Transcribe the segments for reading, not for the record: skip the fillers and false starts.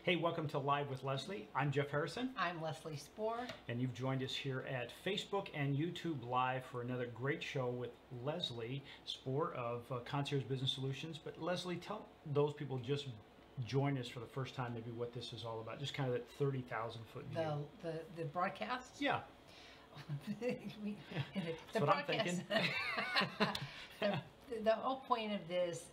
Hey, welcome to Live with Leslie. I'm Jeff Harrison. I'm Leslie Spoor. And you've joined us here at Facebook and YouTube Live for another great show with Leslie Spoor of Concierge Business Solutions. But Leslie, tell those people just join us for the first time maybe what this is all about. Just kind of that 30,000 foot view. The broadcast? Yeah. That's what I'm thinking. The whole point of this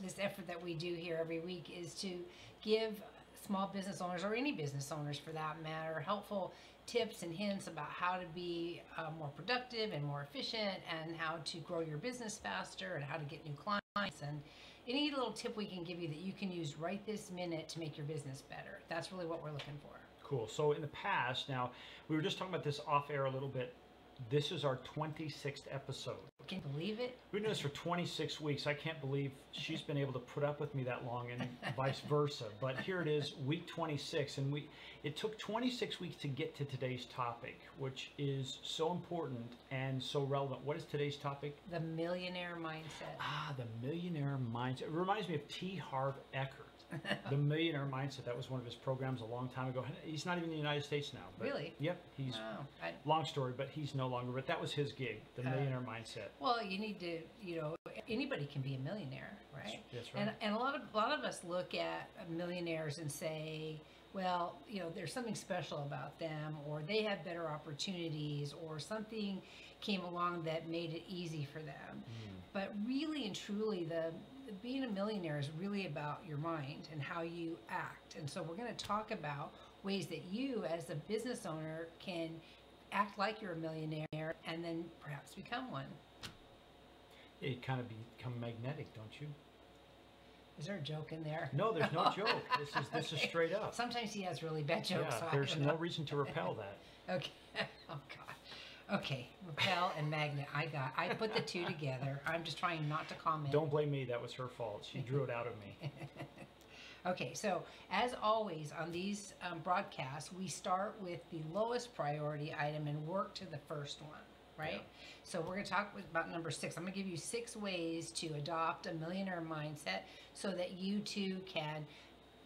this effort that we do here every week is to give small business owners, or any business owners for that matter, helpful tips and hints about how to be more productive and more efficient, and how to grow your business faster, and how to get new clients, and any little tip we can give you that you can use right this minute to make your business better. That's really what we're looking for. Cool. So in the past, now we were just talking about this off air a little bit. This is our 26th episode. Can you believe it? We've been doing this for 26 weeks. I can't believe she's been able to put up with me that long, and vice versa. But here it is, week 26, and it took 26 weeks to get to today's topic, which is so important and so relevant. What is today's topic? The Millionaire Mindset. The Millionaire Mindset. It reminds me of T. Harv Eker. The Millionaire Mindset. That was one of his programs a long time ago. He's not even in the United States now. But really? Yep. He's long story, but he's no longer. But that was his gig, the Millionaire Mindset. Well, you need to, anybody can be a millionaire, right? That's right. And a lot of us look at millionaires and say, well, there's something special about them, or they have better opportunities, or something came along that made it easy for them. But really and truly, being a millionaire is really about your mind and how you act. And so we're going to talk about ways that you, as a business owner, can act like you're a millionaire and then perhaps become one. You kind of become magnetic, don't you? Is there a joke in there? No, there's no joke. This is straight up. Sometimes he has really bad jokes. Yeah, there's no reason to repel that. Okay. Oh God. Okay, repel and magnet. I put the two together. I'm just trying not to comment. Don't blame me. That was her fault. She drew it out of me. Okay, so as always on these broadcasts, we start with the lowest priority item and work to the first one, right? Yeah. So we're going to talk about number 6. I'm going to give you 6 ways to adopt a millionaire mindset so that you too can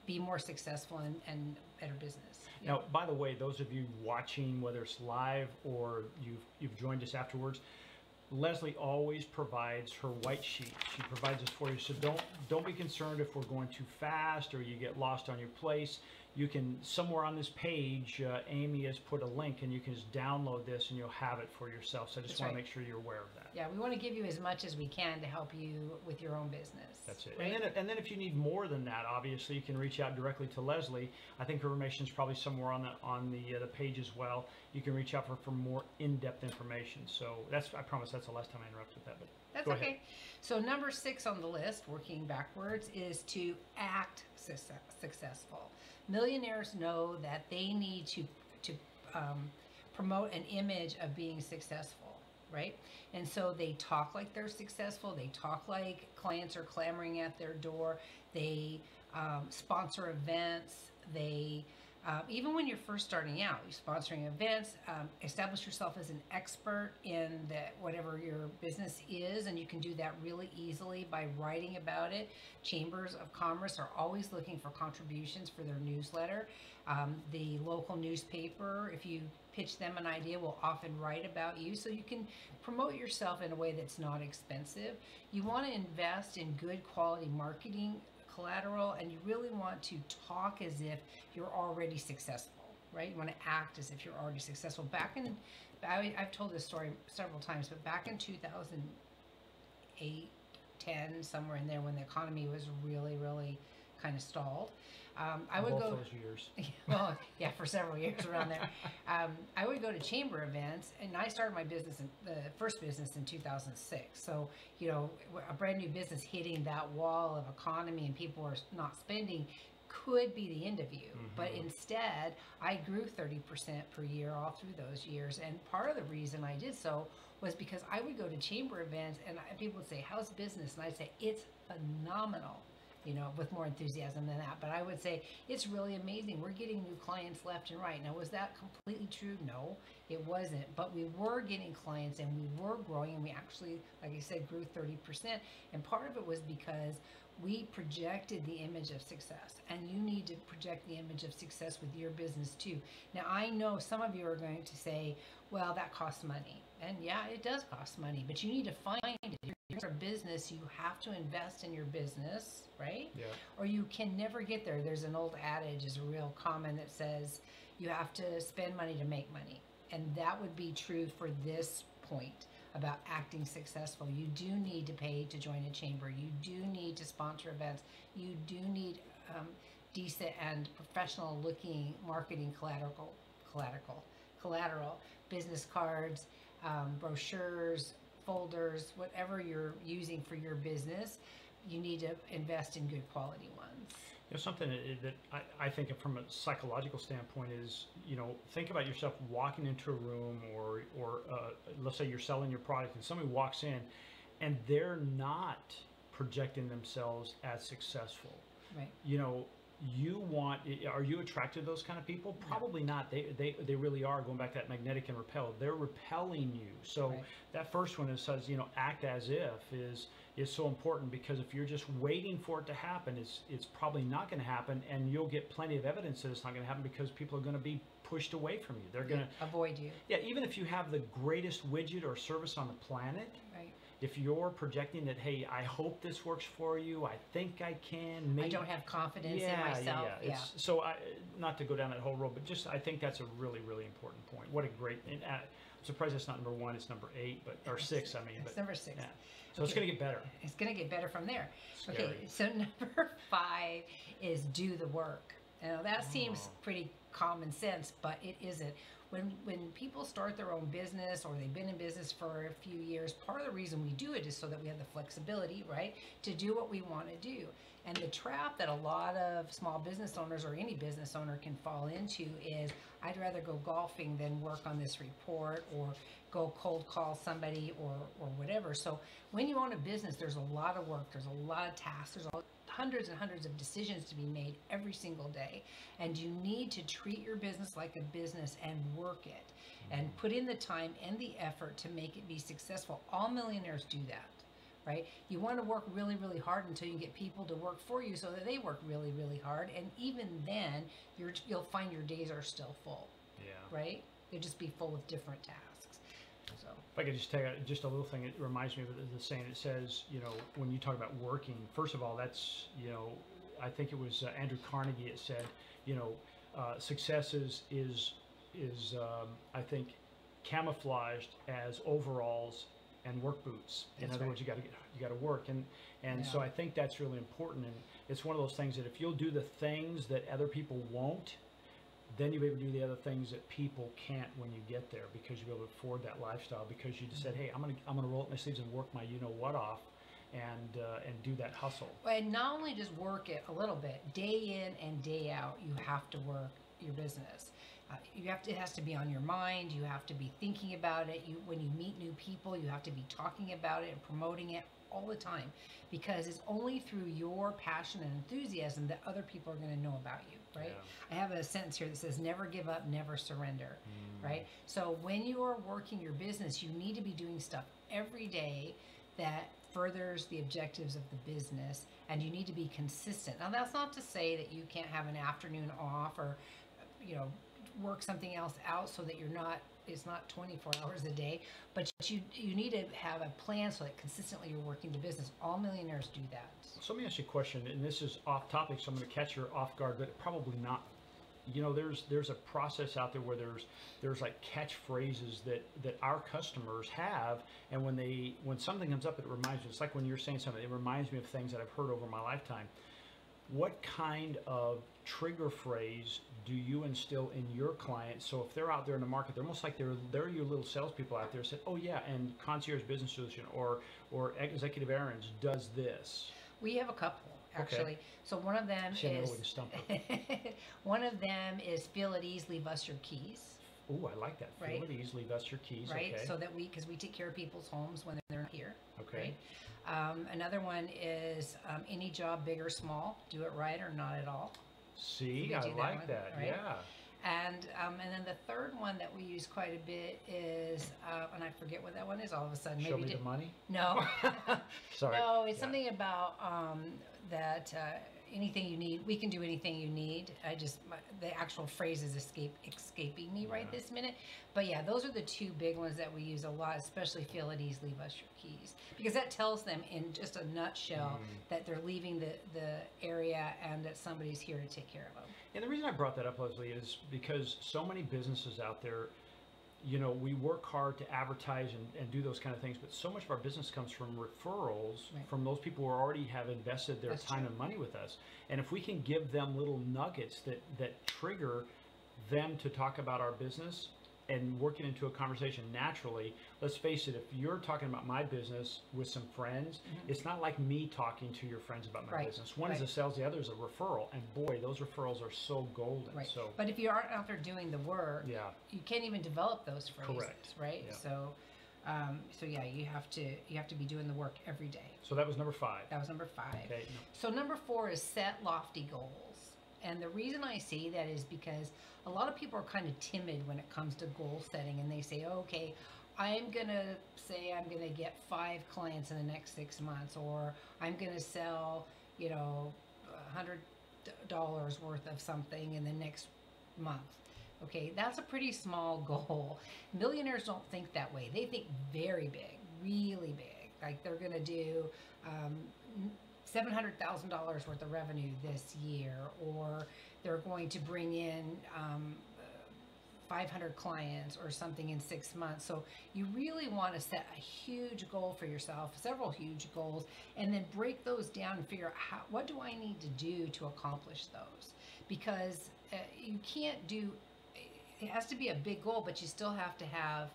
be more successful and better business. Now, by the way, those of you watching, whether it's live or you've joined us afterwards, Leslie always provides her white sheet. She provides this for you, so don't be concerned if we're going too fast or you get lost on your place. You can, somewhere on this page, Amy has put a link, and you can just download this and you'll have it for yourself. So I just want to make sure you're aware of that. Yeah, we want to give you as much as we can to help you with your own business. That's it. Right? And then if you need more than that, obviously you can reach out directly to Leslie. I think her information is probably somewhere on the page as well. You can reach out for more in-depth information. So I promise that's the last time I interrupt with that. But that's okay. So number 6 on the list, working backwards, is to act successful. Millionaires know that they need to promote an image of being successful, right? And so they talk like they're successful. They talk like clients are clamoring at their door. They sponsor events. They even when you're first starting out, you're sponsoring events, establish yourself as an expert in whatever your business is, and you can do that really easily by writing about it. Chambers of Commerce are always looking for contributions for their newsletter. The local newspaper, if you pitch them an idea, will often write about you, so you can promote yourself in a way that's not expensive. You want to invest in good quality marketing collateral, and you really want to talk as if you're already successful, right? You want to act as if you're already successful. I've told this story several times, but back in 2008, 10, somewhere in there, when the economy was really, really kind of stalled, I would go those years. Well, yeah, for several years around there. I would go to chamber events, and I started my business, the first business, in 2006. So, a brand new business hitting that wall of economy and people are not spending could be the end of you. But instead, I grew 30% per year all through those years. And part of the reason I did so was because I would go to chamber events and people would say, "How's business?" And I'd say, "It's phenomenal." you know, with more enthusiasm than that. But I would say it's really amazing. We're getting new clients left and right. Now, was that completely true? No, it wasn't. But we were getting clients and we were growing, and we actually, like I said, grew 30%. And part of it was because we projected the image of success, and you need to project the image of success with your business too. Now, I know some of you are going to say, well, that costs money. And yeah, it does cost money, but you need to find it. If you're a business, you have to invest in your business, right? Yeah. Or you can never get there. There's an old adage, is a real common, that says you have to spend money to make money. And that would be true for this point about acting successful. You do need to pay to join a chamber. You do need to sponsor events. You do need decent and professional looking marketing collateral, business cards, brochures, folders, whatever you're using for your business. You need to invest in good quality ones. You know, something that I think from a psychological standpoint is, you know, think about yourself walking into a room, or let's say you're selling your product and somebody walks in and they're not projecting themselves as successful. Right. You know, are you attracted to those kind of people? Probably not. They really are. Going back to that magnetic and repel, they're repelling you. So Right. that first one that says, you know, act as if is so important, because if you're just waiting for it to happen, it's probably not going to happen, and you'll get plenty of evidence that it's not going to happen because people are going to be pushed away from you. They're going to avoid you. Yeah, even if you have the greatest widget or service on the planet, Right. if you're projecting that, hey, I hope this works for you, I think I can, maybe I don't have confidence in myself. Yeah. So not to go down that whole road, but just I think that's a really, really important point. What a great, and I'm surprised it's not number 1, it's number 8, or 6, I mean. It's number 6. Yeah. So it's going to get better. It's going to get better from there. Scary. Okay, so number 5 is do the work. Now that seems pretty common sense, but it isn't. When people start their own business, or they've been in business for a few years, part of the reason we do it is so that we have the flexibility, right, to do what we want to do. And the trap that a lot of small business owners, or any business owner, can fall into is, I'd rather go golfing than work on this report, or go cold call somebody, or whatever. So when you own a business, there's a lot of work, there's a lot of tasks, there's hundreds and hundreds of decisions to be made every single day, and you need to treat your business like a business and work it, and put in the time and the effort to make it be successful. All millionaires do that, right? You want to work really, really hard until you get people to work for you, so that they work really, really hard, and even then you'll find your days are still full. Yeah. Right? They'll just be full of different tasks. So if I could just take just a little thing, it reminds me of the saying. It says, you know, when you talk about working, first of all, that's, you know, I think it was Andrew Carnegie. It said, you know, success is I think camouflaged as overalls and work boots. In other words, you got to work, and so I think that's really important. And it's one of those things that if you'll do the things that other people won't, then you'll be able to do the other things that people can't when you get there, because you'll be able to afford that lifestyle, because you just said, hey, I'm gonna roll up my sleeves and work my you-know-what off, and do that hustle. And not only just work it a little bit, day in and day out, you have to work your business. It has to be on your mind. You have to be thinking about it. When you meet new people, you have to be talking about it and promoting it all the time, because it's only through your passion and enthusiasm that other people are going to know about you, right? Yeah. I have a sentence here that says, never give up, never surrender, right? So when you are working your business, you need to be doing stuff every day that furthers the objectives of the business, and you need to be consistent. Now, that's not to say that you can't have an afternoon off, or, you know, work something else out so that it's not 24 hours a day, but you need to have a plan so that consistently you're working the business. All millionaires do that. So let me ask you a question, and this is off topic, so I'm going to catch you off guard, but probably not. You know, there's a process out there where there's like catchphrases that our customers have, and when something comes up, it reminds me. It's like when you're saying something, it reminds me of things that I've heard over my lifetime. What kind of trigger phrase do you instill in your clients, so if they're out there in the market, they're almost like they're your little salespeople out there, said, oh yeah, and Concierge Business Solution or Executive Errands does this? We have a couple, actually. Okay. So one of them is feel at ease, leave us your keys. Oh, I like that. Right. Feel at ease, leave us your keys. Right, Okay. so that because we take care of people's homes when they're not here. Okay. Right? Another one is any job, big or small, do it right or not at all. See, We I do that like one, that. right? Yeah. And then the third one that we use quite a bit is, and I forget what that one is all of a sudden. Show me the money. No, Sorry. no, it's something about that anything you need, we can do anything you need. The actual phrase is escaping me right this minute. But yeah, those are the two big ones that we use a lot, especially feel at ease, leave us your keys. Because that tells them in just a nutshell that they're leaving the area and that somebody's here to take care of them. And the reason I brought that up, Leslie, is because so many businesses out there, you know, we work hard to advertise and do those kind of things, but so much of our business comes from referrals from those people who already have invested their time and money with us. And if we can give them little nuggets that trigger them to talk about our business and work it into a conversation naturally, let's face it, if you're talking about my business with some friends, it's not like me talking to your friends about my business. One is a sales, the other is a referral. And boy, those referrals are so golden. Right. So, but if you aren't out there doing the work, you can't even develop those phrases, correct. right? Yeah. So yeah, you have to be doing the work every day. So that was number 5. That was number 5. Okay. So number 4 is set lofty goals. And the reason I say that is because a lot of people are kind of timid when it comes to goal setting, and they say, okay, I'm going to say I'm going to get 5 clients in the next 6 months, or I'm going to sell, you know, $100 worth of something in the next month. Okay, that's a pretty small goal. Millionaires don't think that way. They think very big, really big. Like they're going to do $700,000 worth of revenue this year, or they're going to bring in 500 clients or something in 6 months. So you really want to set a huge goal for yourself, several huge goals, and then break those down and figure out what do I need to do to accomplish those? Because you can't do, it has to be a big goal, but you still have to have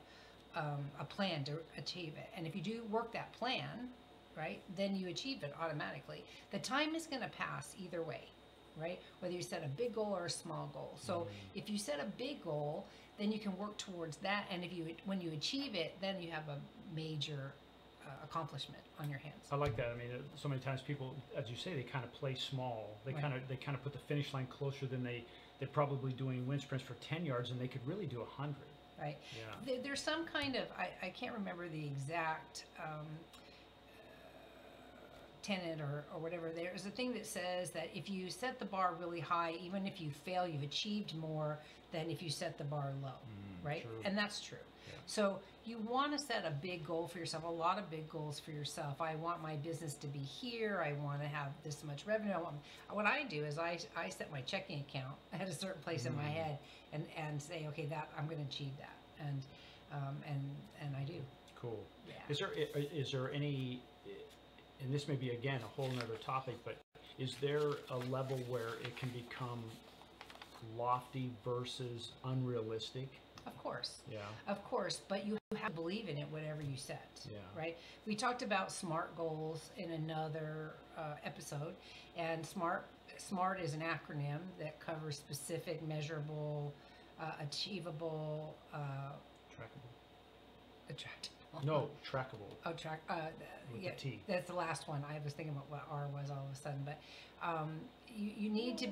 a plan to achieve it. And if you do work that plan, right, then you achieve it automatically. The time is going to pass either way, right? Whether you set a big goal or a small goal. So if you set a big goal, then you can work towards that. And when you achieve it, then you have a major accomplishment on your hands. I like that. I mean, so many times people, as you say, they kind of play small. They kind of put the finish line closer than they're probably doing wind sprints for 10 yards, and they could really do 100. Right. Yeah. There's some kind of, I can't remember the exact tenet or whatever. There's a thing that says that if you set the bar really high, even if you fail, you've achieved more than if you set the bar low, right? True. And that's true. Yeah. So you want to set a big goal for yourself, a lot of big goals for yourself. I want my business to be here. I want to have this much revenue. What I do is I set my checking account at a certain place in my head and say, okay, that I'm going to achieve that. And I do. Cool. Yeah. Is there any, and this may be again a whole nother topic, but is there a level where it can become lofty versus unrealistic? Of course. Yeah. Of course, but you have to believe in it, whatever you set. Yeah. Right? We talked about SMART goals in another episode, and SMART is an acronym that covers specific, measurable, achievable, attractable. No, trackable. Oh, With yeah, the T. that's the last one. I was thinking about what R was all of a sudden, but you need to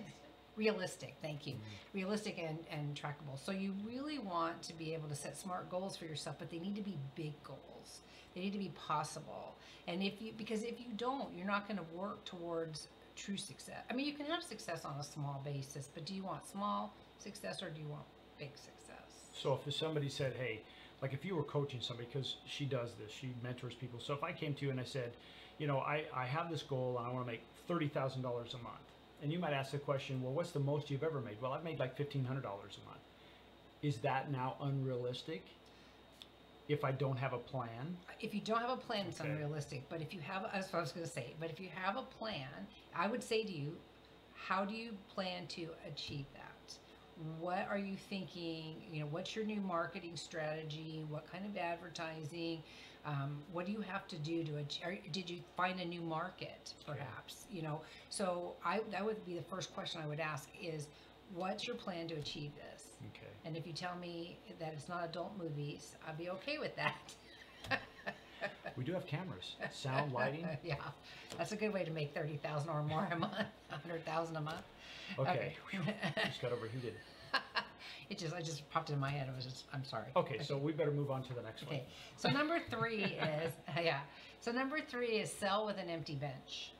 realistic. Thank you. Realistic and trackable. So you really want to be able to set SMART goals for yourself, but they need to be big goals. They need to be possible. And because if you don't, you're not going to work towards true success. I mean, you can have success on a small basis, but do you want small success or do you want big success? So if somebody said, hey, like if you were coaching somebody, because she does this, she mentors people. So if I came to you and I said, you know, I have this goal and I want to make $30,000 a month. And you might ask the question, well, what's the most you've ever made? Well, I've made like $1,500 a month. Is that now unrealistic if I don't have a plan? If you don't have a plan, it's unrealistic. But if you have, that's what I was going to say. But if you have a plan, I would say to you, how do you plan to achieve that? What are you thinking? You know, what's your new marketing strategy? What kind of advertising? What do you have to do to achieve? Did you find a new market, perhaps? You know, so that would be the first question I would ask is, what's your plan to achieve this? Okay. And if you tell me that it's not adult movies, I'll be okay with that. We do have cameras, sound, lighting. Yeah, that's a good way to make 30,000 or more a month, 100,000 a month. Okay. Just got overheated. It just popped in my head. I'm sorry. Okay, so we better move on to the next one. Okay, so number 3 is, yeah. So number 3 is sell with an empty bench.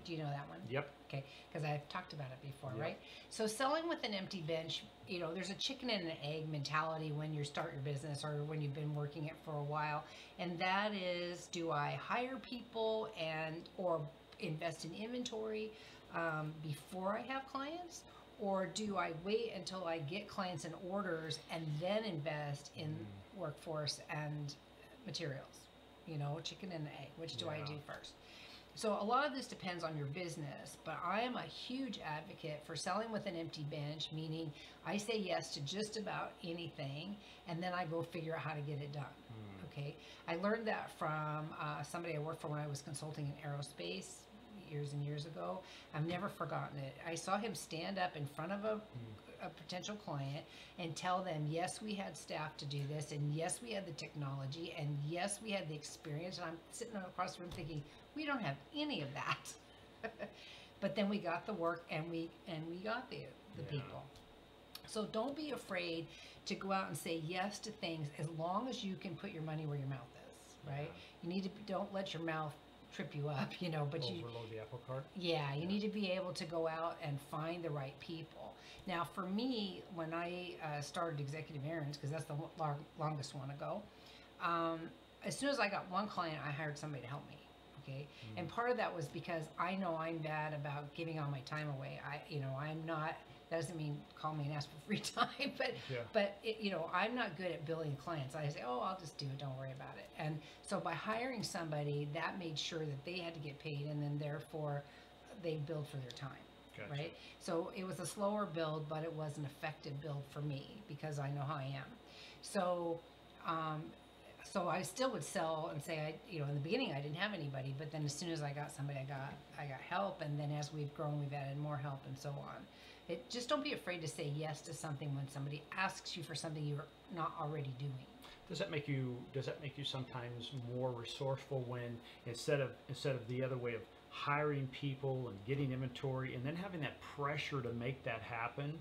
Do you know that one? Yep. Okay, because I've talked about it before, Yep. right? So selling with an empty bench, you know, there's a chicken and an egg mentality when you start your business or when you've been working it for a while. And that is, do I hire people or invest in inventory before I have clients? Or do I wait until I get clients and orders and then invest in workforce and materials? You know, chicken and egg. Which do I do first? So a lot of this depends on your business, but I am a huge advocate for selling with an empty bench, meaning I say yes to just about anything, and then I go figure out how to get it done. Okay, I learned that from somebody I worked for when I was consulting in aerospace years and years ago. I've never forgotten it. I saw him stand up in front of a potential client and tell them, yes, we had staff to do this, and yes, we had the technology, and yes, we had the experience. And I'm sitting across the room thinking, we don't have any of that. But then we got the work, and we got the people. So don't be afraid to go out and say yes to things as long as you can put your money where your mouth is, right? You need to, don't let your mouth trip you up, you know, but overload the apple cart. Yeah, you need to be able to go out and find the right people. Now, for me, when I started Executive Errands, because that's the longest one ago, as soon as I got one client, I hired somebody to help me. Okay, and part of that was because I know I'm bad about giving all my time away. I'm not. That doesn't mean call me and ask for free time, but I'm not good at billing clients. I say, oh, I'll just do it. Don't worry about it. And so by hiring somebody, that made sure that they had to get paid, and then therefore they billed for their time. Gotcha. Right. So it was a slower build, but it was an effective build for me because I know how I am. So. So I still would sell and say, in the beginning I didn't have anybody, but then as soon as I got somebody, I got help, and then as we've grown, we've added more help and so on. Just don't be afraid to say yes to something when somebody asks you for something you're not already doing. Does that make you sometimes more resourceful when instead of the other way of hiring people and getting inventory and then having that pressure to make that happen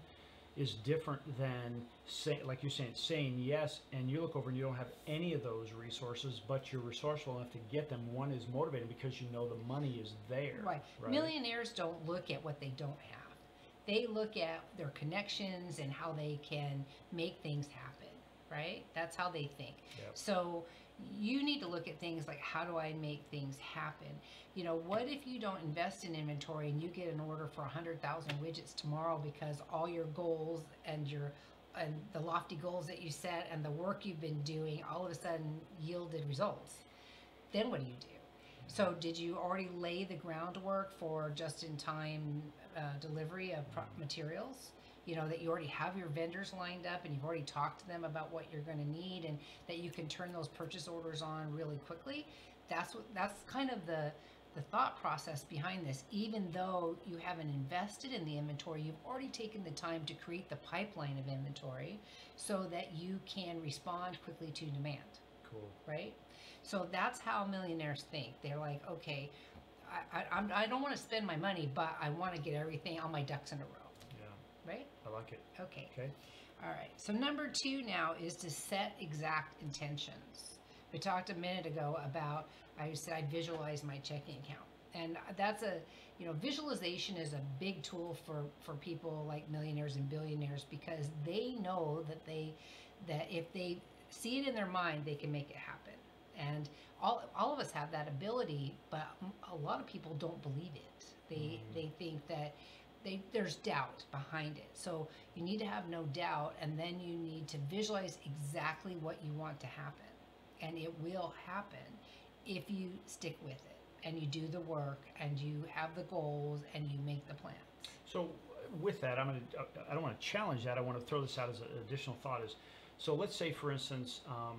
is different than saying yes, and you look over and you don't have any of those resources, but you're resourceful enough to get them. One is motivating because you know the money is there. Right. Millionaires don't look at what they don't have. They look at their connections and how they can make things happen, right? That's how they think. Yep. So you need to look at things like, how do I make things happen? What if you don't invest in inventory and you get an order for 100,000 widgets tomorrow because all your goals and the lofty goals that you set and the work you've been doing all of a sudden yielded results? Then what do you do? So did you already lay the groundwork for just-in-time delivery of materials? That you already have your vendors lined up and you've already talked to them about what you're going to need, and that you can turn those purchase orders on really quickly. That's kind of the thought process behind this. Even though you haven't invested in the inventory, you've already taken the time to create the pipeline of inventory so that you can respond quickly to demand. Cool. Right? So that's how millionaires think. They're like, okay, I don't want to spend my money, but I want to get everything, all my ducks in a row. Right? I like it. Okay. All right. So number 2 now is to set exact intentions. We talked a minute ago about, I said I'd visualize my checking account. And that's visualization is a big tool for people like millionaires and billionaires, because they know that if they see it in their mind, they can make it happen. And all of us have that ability, but a lot of people don't believe it. They think that there's doubt behind it. So you need to have no doubt, and then you need to visualize exactly what you want to happen. And it will happen if you stick with it and you do the work and you have the goals and you make the plans. So with that, I don't want to challenge that. I want to throw this out as an additional thought. So let's say, for instance, a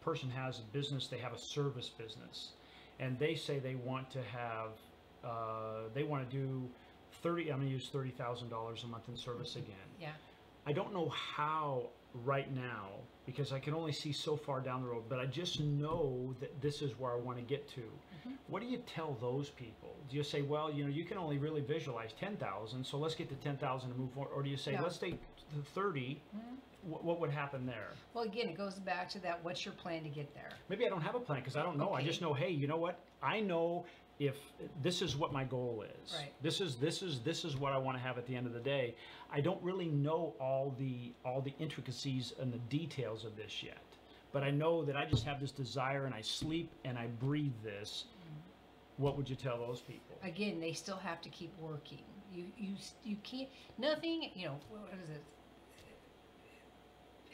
person has a business, they have a service business, and they say they want to have they want to do I'm going to use $30,000 a month in service again. Yeah. I don't know how right now, because I can only see so far down the road, but I just know that this is where I want to get to. What do you tell those people? Do you say, well, you can only really visualize 10,000, so let's get to 10,000 and move forward? Or do you say, No. let's take the 30? What would happen there? Well, again, it goes back to that. What's your plan to get there? Maybe I don't have a plan because I don't know. I Okay. just know, hey, you know what? I know if this is what my goal is. Right. This is what I want to have at the end of the day. I don't really know all the intricacies and the details of this yet. But I know that I just have this desire and I sleep and I breathe this. What would you tell those people? Again, they still have to keep working. You can't, nothing, what is it?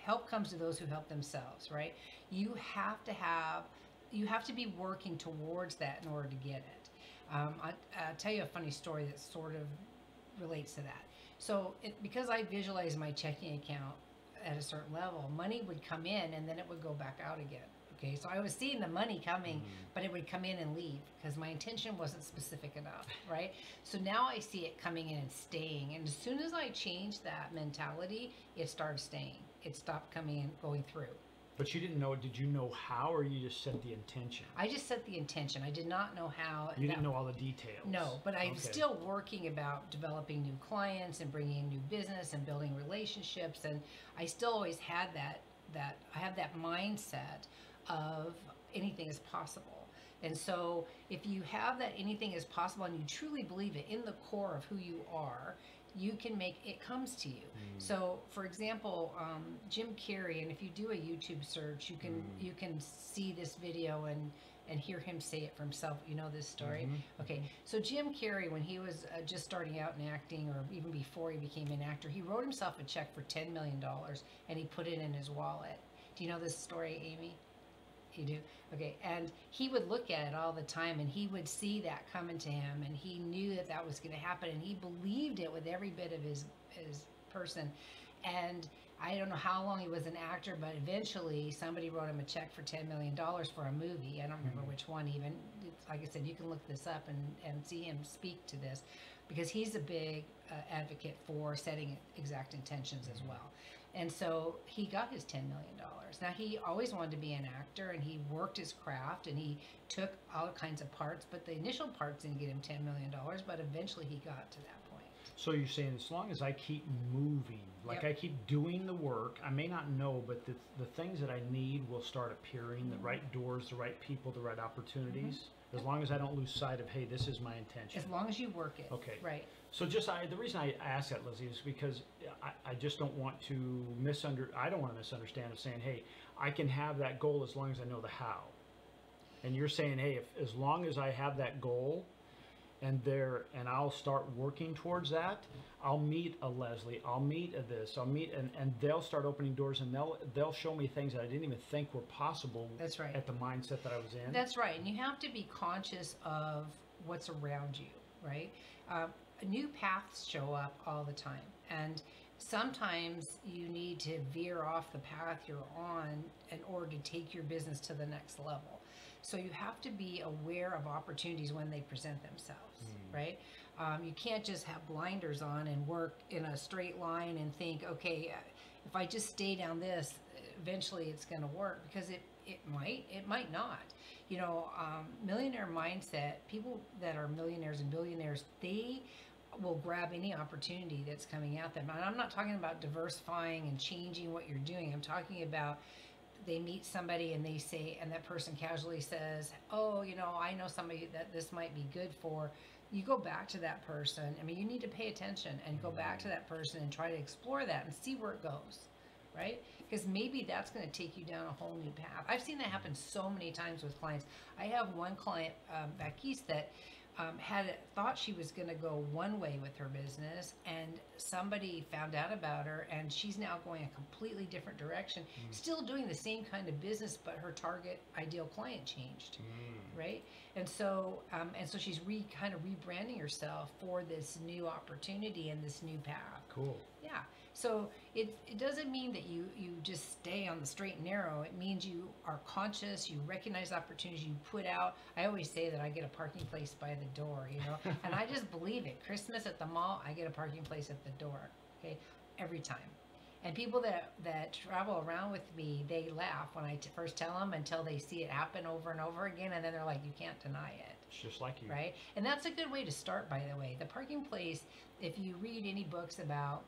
Help comes to those who help themselves, right? You have to be working towards that in order to get it. I'll tell you a funny story that sort of relates to that. So because I visualize my checking account at a certain level, money would come in and then it would go back out again. Okay, so I was seeing the money coming, but it would come in and leave because my intention wasn't specific enough, right? So now I see it coming in and staying. And as soon as I changed that mentality, it started staying. It stopped coming and going through. But you didn't know, did you know how, or you just set the intention? I just set the intention. I did not know how. You didn't know all the details? No, but I'm Okay. still working about developing new clients and bringing in new business and building relationships. And I still always had I have that mindset of anything is possible. And so if you have that anything is possible and you truly believe it in the core of who you are, you can make it comes to you. So for example, Jim Carrey, and if you do a YouTube search, you can see this video and hear him say it for himself. You know this story? Okay, so Jim Carrey, when he was just starting out in acting, or even before he became an actor, he wrote himself a check for $10 million and he put it in his wallet. Do you know this story, Amy? You do? Okay. And he would look at it all the time and he would see that coming to him and he knew that that was going to happen and he believed it with every bit of his person. And I don't know how long he was an actor, but eventually somebody wrote him a check for $10 million for a movie. I don't remember which one even. Like I said, you can look this up and see him speak to this because he's a big advocate for setting exact intentions as well. And so he got his $10 million. Now, he always wanted to be an actor, and he worked his craft, and he took all kinds of parts, but the initial parts didn't get him $10 million, but eventually he got to that point. So you're saying as long as I keep moving, like Yep. I keep doing the work, I may not know, but the things that I need will start appearing, the right doors, the right people, the right opportunities, as long as I don't lose sight of, hey, this is my intention. As long as you work it. Okay. Right. So the reason I ask that, Lizzie, is because I just don't want to I don't want to misunderstand of saying, hey, I can have that goal as long as I know the how. And you're saying, hey, as long as I have that goal and I'll start working towards that, I'll meet a Leslie, I'll meet a this, I'll meet, and they'll start opening doors and they'll show me things that I didn't even think were possible. That's right. At the mindset that I was in. That's right. And you have to be conscious of what's around you, right? New paths show up all the time. And sometimes you need to veer off the path you're on in order to take your business to the next level. So you have to be aware of opportunities when they present themselves, right? You can't just have blinders on and work in a straight line and think, okay, if I just stay down this, eventually it's going to work, because it might not. Millionaire mindset, people that are millionaires and billionaires, they will grab any opportunity that's coming at them. And I'm not talking about diversifying and changing what you're doing. I'm talking about they meet somebody and they say, and that person casually says, oh, I know somebody that this might be good for. You go back to that person. I mean, you need to pay attention and go back to that person and try to explore that and see where it goes, right? Because maybe that's going to take you down a whole new path. I've seen that happen so many times with clients. I have one client back east that thought she was going to go one way with her business, and somebody found out about her, and she's now going a completely different direction, still doing the same kind of business, but her target ideal client changed, right? And so she's kind of rebranding herself for this new opportunity and this new path. Cool. Yeah. So it doesn't mean that you just stay on the straight and narrow. It means you are conscious, you recognize opportunities, you put out. I always say that I get a parking place by the door, you know, and I just believe it. Christmas at the mall, I get a parking place at the door, okay, every time. And people that travel around with me, they laugh when I first tell them until they see it happen over and over again, and then they're like, you can't deny it. It's just like you. Right? And that's a good way to start, by the way. The parking place, if you read any books about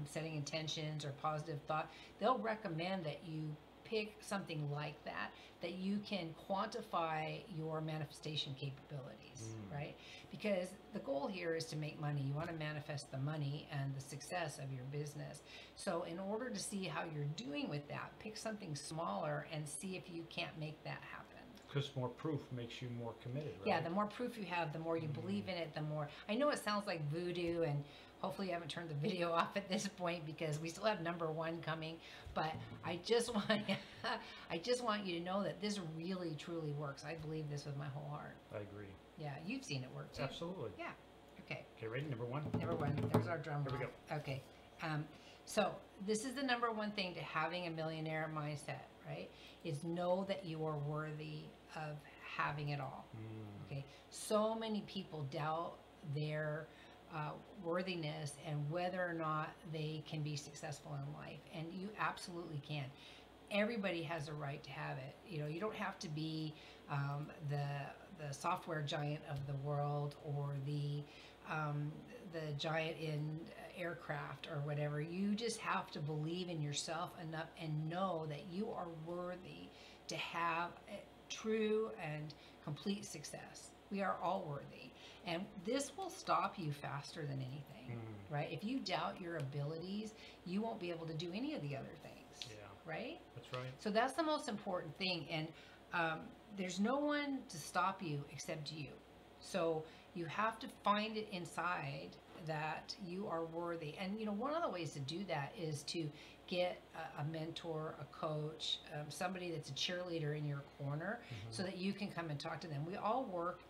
setting intentions or positive thought, they'll recommend that you pick something like that you can quantify your manifestation capabilities, right? Because the goal here is to make money. You want to manifest the money and the success of your business. So in order to see how you're doing with that, pick something smaller and see if you can't make that happen. Because more proof makes you more committed, right? Yeah, the more proof you have, the more you believe in it, the more. I know it sounds like voodoo, and hopefully you haven't turned the video off at this point because we still have number 1 coming. But I just want you to know that this really truly works. I believe this with my whole heart. I agree. Yeah, you've seen it work too. Absolutely. Yeah. Okay. Okay, ready? Number 1. Number 1. There's our drum roll. Here we go. Okay. So this is the number 1 thing to having a millionaire mindset, right? Is know that you are worthy of having it all. Okay. So many people doubt their worthiness and whether or not they can be successful in life, and you absolutely can. Everybody has a right to have it. You know, you don't have to be the software giant of the world or the giant in aircraft or whatever. You just have to believe in yourself enough and know that you are worthy to have true and complete success. We are all worthy. And this will stop you faster than anything, right? If you doubt your abilities, you won't be able to do any of the other things, right? That's right. So that's the most important thing. And there's no one to stop you except you. So you have to find it inside that you are worthy. And, you know, one of the ways to do that is to get a mentor, a coach, somebody that's a cheerleader in your corner so that you can come and talk to them. We all work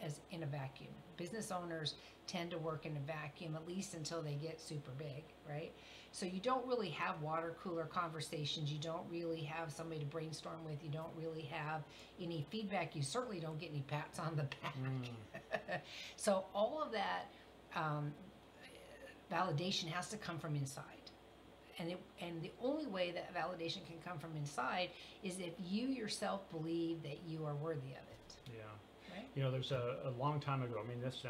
as in a vacuum. Business owners tend to work in a vacuum, at least until they get super big, right? So you don't really have water cooler conversations. You don't really have somebody to brainstorm with. You don't really have any feedback. You certainly don't get any pats on the back. So all of that validation has to come from inside. And the only way that validation can come from inside is if you yourself believe that you are worthy of it. Yeah. Right? You know, there's a long time ago, I mean, that's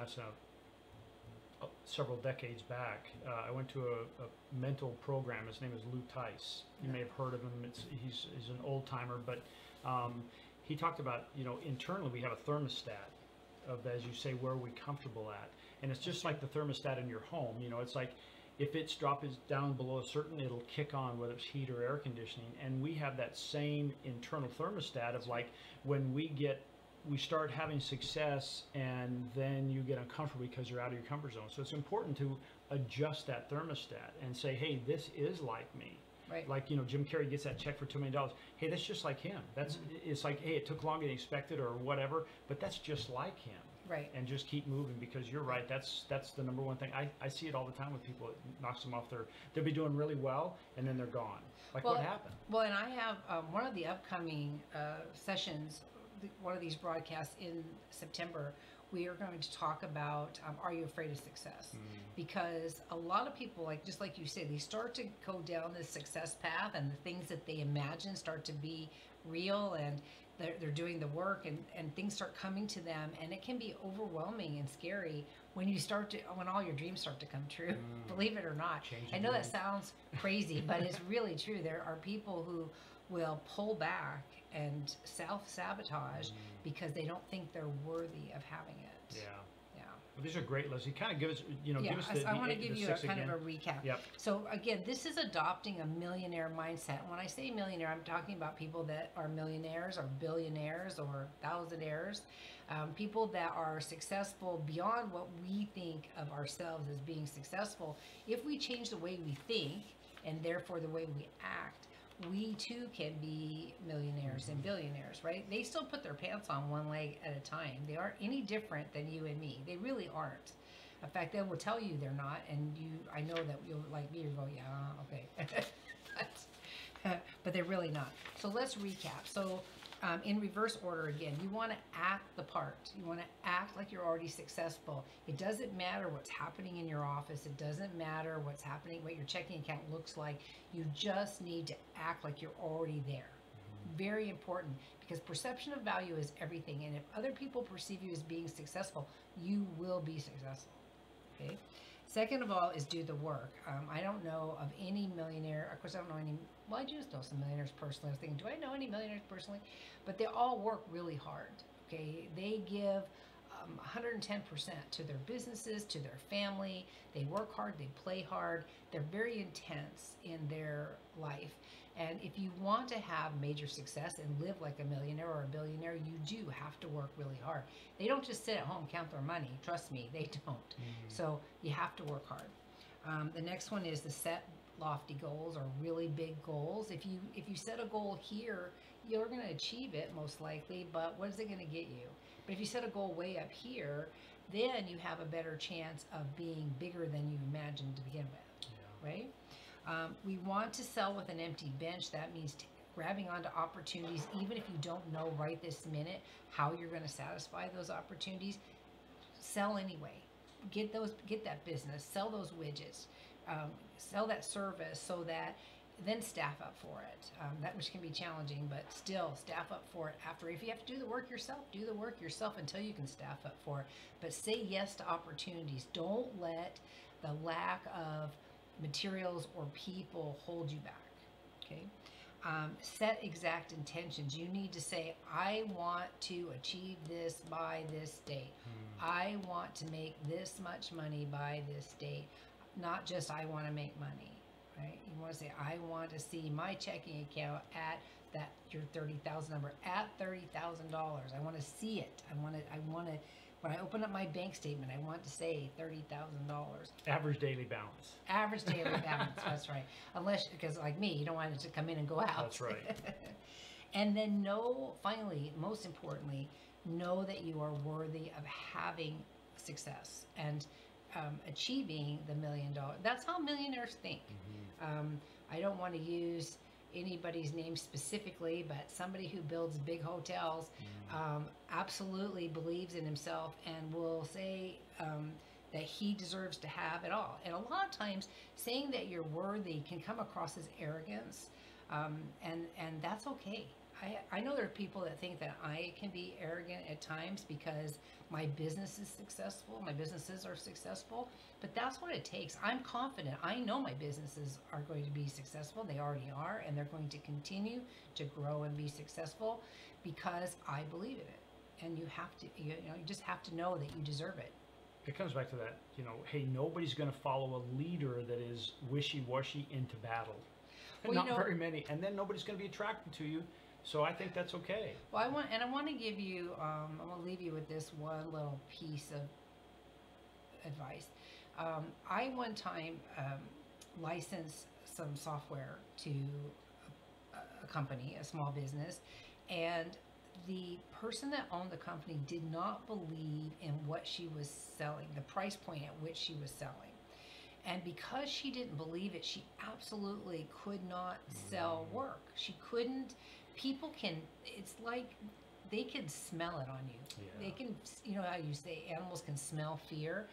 several decades back, I went to a mental program. His name is Lou Tice. You may have heard of him. He's an old timer, but he talked about, you know, internally we have a thermostat of, as you say, where are we comfortable at? And it's just like the thermostat in your home. You know, it's like if its drop is down below a certain, it'll kick on, whether it's heat or air conditioning. And we have that same internal thermostat of like when we start having success and then you get uncomfortable because you're out of your comfort zone. So it's important to adjust that thermostat and say, hey, this is like me. Right. Like, you know, Jim Carrey gets that check for $2 million. Hey, that's just like him. That's it's like, hey, it took longer than expected or whatever, but that's just like him. Right. And just keep moving, because you're right. That's the number 1 thing. I see it all the time with people. It knocks them off they'll be doing really well and then they're gone. Like, what happened? Well, and I have one of the upcoming sessions, one of these broadcasts in September, we are going to talk about are you afraid of success? Because a lot of people, like just like you say, they start to go down this success path and the things that they imagine start to be real, and they're doing the work, and things start coming to them, and it can be overwhelming and scary when all your dreams start to come true. Believe it or not. I know that sounds crazy, but it's really true. There are people who will pull back and self-sabotage because they don't think they're worthy of having it. Yeah. Well, these are great lists. You kind of give us, give us I want to give you a kind again. of a recap. Yep. So again, this is adopting a millionaire mindset. When I say millionaire, I'm talking about people that are millionaires or billionaires or thousandaires, people that are successful beyond what we think of ourselves as being successful. If we change the way we think and therefore the way we act, we too can be millionaires and billionaires, right? They still put their pants on one leg at a time. They aren't any different than you and me. They really aren't. In fact, they will tell you they're not, and I know that you'll like me, you go, yeah, okay. But they're really not. So let's recap. So in reverse order again, you want to act the part. You want to act like you're already successful. It doesn't matter what's happening in your office. It doesn't matter what's happening, what your checking account looks like. You just need to act like you're already there. Very important, because perception of value is everything. And if other people perceive you as being successful, you will be successful. Okay. Second of all is do the work. I don't know of any millionaire. Of course, I don't know any. Well, I just know some millionaires personally. I was thinking, do I know any millionaires personally? But they all work really hard. Okay. They give 110% to their businesses, to their family. They work hard. They play hard. They're very intense in their life. And if you want to have major success and live like a millionaire or a billionaire, you do have to work really hard. They don't just sit at home, count their money. Trust me, they don't. So you have to work hard. The next one is to set lofty goals or really big goals. If you set a goal here, you're going to achieve it most likely, but what is it going to get you? But if you set a goal way up here, then you have a better chance of being bigger than you imagined to begin with, right? We want to sell with an empty bench. That means grabbing onto opportunities, even if you don't know right this minute how you're going to satisfy those opportunities. Sell anyway. Get that business. Sell those widgets. Sell that service, so that then staff up for it. That which can be challenging, but still staff up for it after. If you have to do the work yourself, do the work yourself until you can staff up for it. But say yes to opportunities. Don't let the lack of materials or people hold you back. Okay. Set exact intentions. You need to say, I want to achieve this by this date. I want to make this much money by this date. Not just I want to make money, right? You want to say, I want to see my checking account at that, your 30,000 number, at $30,000. I want to see it. I want to, when I open up my bank statement, I want to say $30,000. Average daily balance. Average daily balance, that's right. Unless, because like me, you don't want it to come in and go out. That's right. And then finally, most importantly, know that you are worthy of having success and achieving the $1 million. That's how millionaires think. I don't want to use anybody's name specifically, but somebody who builds big hotels absolutely believes in himself and will say that he deserves to have it all. And a lot of times saying that you're worthy can come across as arrogance, and that's okay. I know there are people that think that I can be arrogant at times because my business is successful, my businesses are successful, but that's what it takes. I'm confident. I know my businesses are going to be successful. They already are, and they're going to continue to grow and be successful because I believe in it. And you have to, you just have to know that you deserve it. It comes back to that, hey, nobody's going to follow a leader that is wishy-washy into battle. Well, not very many. And then nobody's going to be attracted to you. So I think that's okay. Well, I want to give you, I'm going to leave you with this one little piece of advice. I one time licensed some software to a company, a small business, and the person that owned the company did not believe in what she was selling, the price point at which she was selling. And because she didn't believe it, she absolutely could not sell work. She couldn't. People can, it's like they can smell it on you. Yeah. They can, how you say animals can smell fear.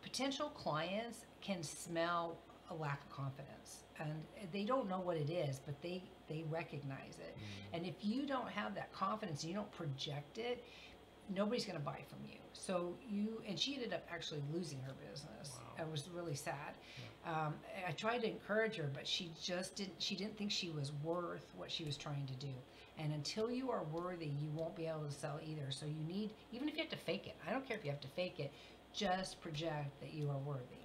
Potential clients can smell a lack of confidence, and they don't know what it is, but they recognize it. And if you don't have that confidence and you don't project it, nobody's going to buy from you. So and she ended up actually losing her business. Wow. It was really sad. Yeah. I tried to encourage her, but she didn't think she was worth what she was trying to do. And until you are worthy, you won't be able to sell either. So you need, even if you have to fake it, I don't care if you have to fake it, just project that you are worthy.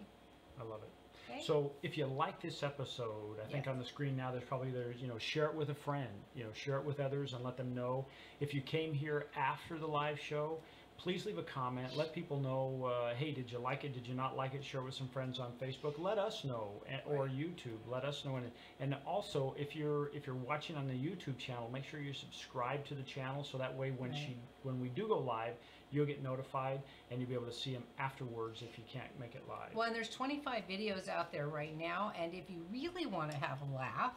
I love it. Okay. So if you like this episode, I think on the screen now there's share it with a friend, share it with others and let them know. If you came here after the live show, please leave a comment. Let people know, hey, did you like it? Did you not like it? Share it with some friends on Facebook. Let us know, or YouTube. Let us know. And also, if you're watching on the YouTube channel, make sure you subscribe to the channel, so that way when we do go live, you'll get notified and you'll be able to see them afterwards if you can't make it live. Well, and there's 25 videos out there right now, and if you really want to have a laugh,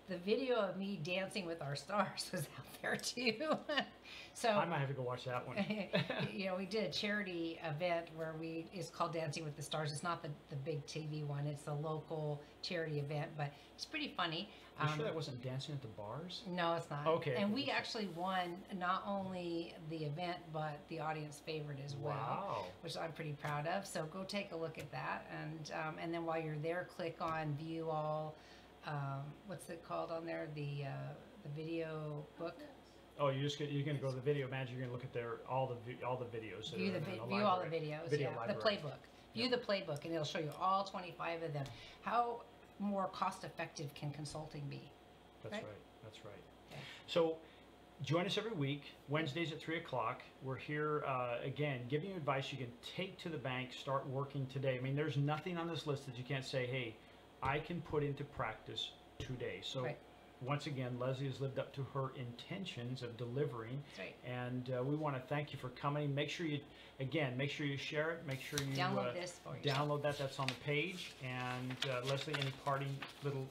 the video of me dancing with our stars was out there too. So I might have to go watch that one. You know, we did a charity event where it's called Dancing with the Stars. It's not the big TV one. It's a local charity event, but it's pretty funny. You sure that wasn't Dancing at the Bars? No, it's not. Okay. And we actually won not only the event, but the audience favorite as well. Wow. Which I'm pretty proud of. So go take a look at that. And then while you're there, click on view all, what's it called on there? The video book. Oh, you're going to go to the video manager. You're going to look at all the videos. View all the videos. Video yeah, library. the playbook. View the playbook, and it'll show you all 25 of them. How more cost effective can consulting be? That's right. That's right. Okay. So join us every week, Wednesdays at 3 o'clock. We're here, again, giving you advice you can take to the bank, start working today. I mean, there's nothing on this list that you can't say, hey, I can put into practice today. So once again, Leslie has lived up to her intentions of delivering. That's right. And we want to thank you for coming. Make sure you share it. Make sure you download this for yourself. Download that. That's on the page. And Leslie, any parting little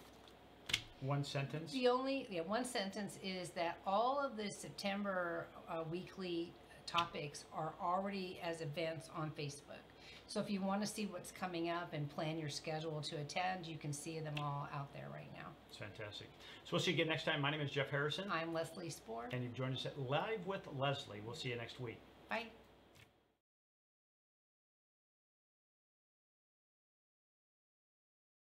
one sentence? The only one sentence is that all of the September weekly topics are already as events on Facebook. So if you want to see what's coming up and plan your schedule to attend, you can see them all out there right now. It's fantastic. So we'll see you again next time. My name is Jeff Harrison. I'm Leslie Spoor. And you've joined us at Live with Leslie. We'll see you next week. Bye.